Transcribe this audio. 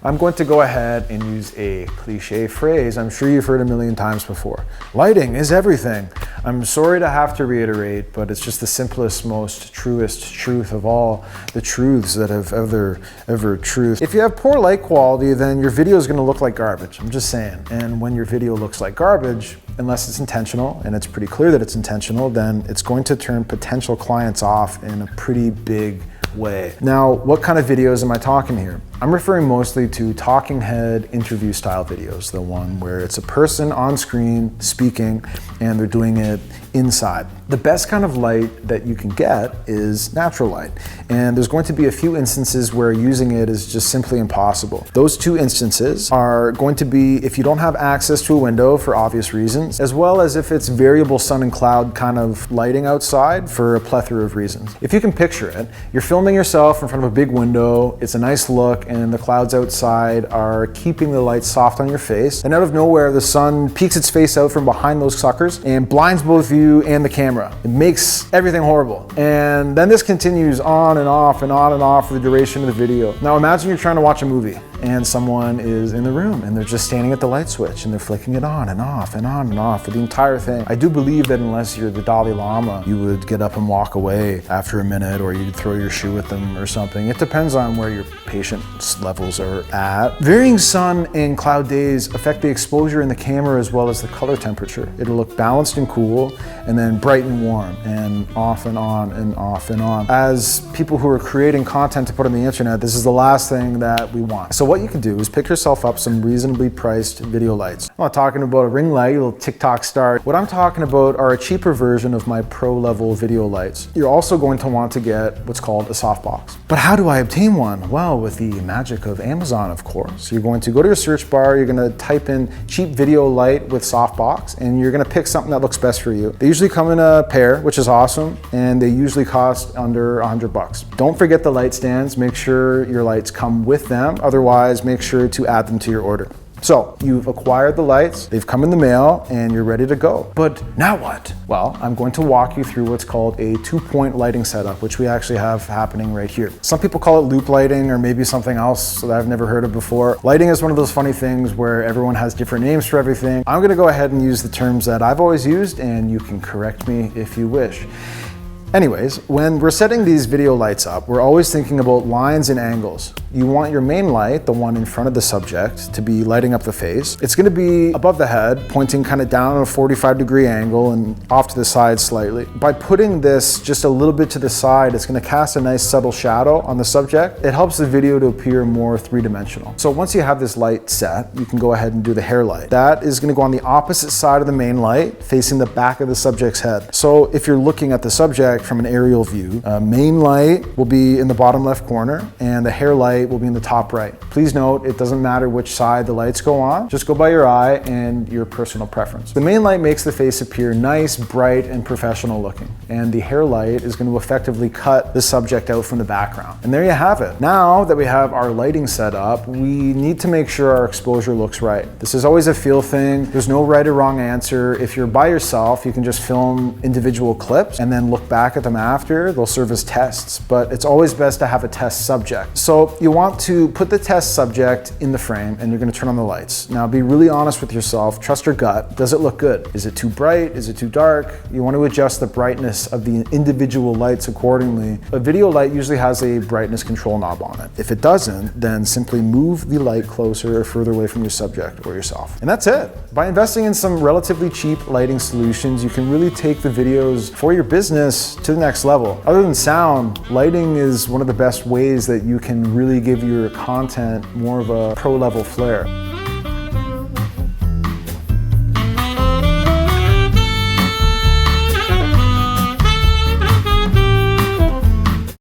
I'm going to go ahead and use a cliche phrase I'm sure you've heard a million times before. Lighting is everything. I'm sorry to have to reiterate, but it's just the simplest, most truest truth of all the truths that have ever truthed. If you have poor light quality, then your video is going to look like garbage. I'm just saying. And when your video looks like garbage, unless it's intentional, and it's pretty clear that it's intentional, then it's going to turn potential clients off in a pretty big way. Now, what kind of videos am I talking here? I'm referring mostly to talking head interview style videos, the one where it's a person on screen speaking and they're doing it inside. The best kind of light that you can get is natural light, and there's going to be a few instances where using it is just simply impossible. Those two instances are going to be if you don't have access to a window for obvious reasons, as well as if it's variable sun and cloud kind of lighting outside for a plethora of reasons. If you can picture it, you're filming yourself in front of a big window, it's a nice look, and the clouds outside are keeping the light soft on your face, and out of nowhere the sun peeks its face out from behind those suckers and blinds both you and the camera. It makes everything horrible. And then this continues on and off and on and off for the duration of the video. Now imagine you're trying to watch a movie and someone is in the room and they're just standing at the light switch and they're flicking it on and off and on and off for the entire thing. I do believe that unless you're the Dalai Lama, you would get up and walk away after a minute, or you'd throw your shoe at them or something. It depends on where your patience levels are at. Varying sun and cloud days affect the exposure in the camera as well as the color temperature. It'll look balanced and cool, and then bright and warm, and off and on and off and on. As people who are creating content to put on the internet, this is the last thing that we want. So what you can do is pick yourself up some reasonably priced video lights. I'm not talking about a ring light, a little TikTok star. What I'm talking about are a cheaper version of my pro level video lights. You're also going to want to get what's called a softbox. But how do I obtain one? Well, with the magic of Amazon, of course. You're going to go to your search bar, you're going to type in cheap video light with softbox, and you're going to pick something that looks best for you. They usually come in a pair, which is awesome, and they usually cost under $100. Don't forget the light stands. Make sure your lights come with them. Otherwise, make sure to add them to your order. So you've acquired the lights, they've come in the mail, and you're ready to go. But now what? Well, I'm going to walk you through what's called a 2-point lighting setup, which we actually have happening right here. Some people call it loop lighting, or maybe something else that I've never heard of before. Lighting is one of those funny things where everyone has different names for everything. I'm gonna go ahead and use the terms that I've always used, and you can correct me if you wish. Anyways, when we're setting these video lights up, we're always thinking about lines and angles. You want your main light, the one in front of the subject, to be lighting up the face. It's going to be above the head, pointing kind of down at a 45-degree angle and off to the side slightly. By putting this just a little bit to the side, it's going to cast a nice subtle shadow on the subject. It helps the video to appear more three-dimensional. So once you have this light set, you can go ahead and do the hair light. That is going to go on the opposite side of the main light, facing the back of the subject's head. So if you're looking at the subject from an aerial view, main light will be in the bottom left corner and the hair light will be in the top right. Please note, it doesn't matter which side the lights go on, just go by your eye and your personal preference. The main light makes the face appear nice, bright, and professional looking, and the hair light is going to effectively cut the subject out from the background. And there you have it. Now that we have our lighting set up, we need to make sure our exposure looks right. This is always a feel thing. There's no right or wrong answer. If you're by yourself, you can just film individual clips and then look back at them after. They'll serve as tests, but it's always best to have a test subject. So you want to put the test subject in the frame and you're going to turn on the lights. Now be really honest with yourself, trust your gut. Does it look good? Is it too bright? Is it too dark? You want to adjust the brightness of the individual lights accordingly. A video light usually has a brightness control knob on it. If it doesn't, then simply move the light closer or further away from your subject or yourself. And that's it. By investing in some relatively cheap lighting solutions, you can really take the videos for your business to the next level. Other than sound, lighting is one of the best ways that you can really give your content more of a pro level flair.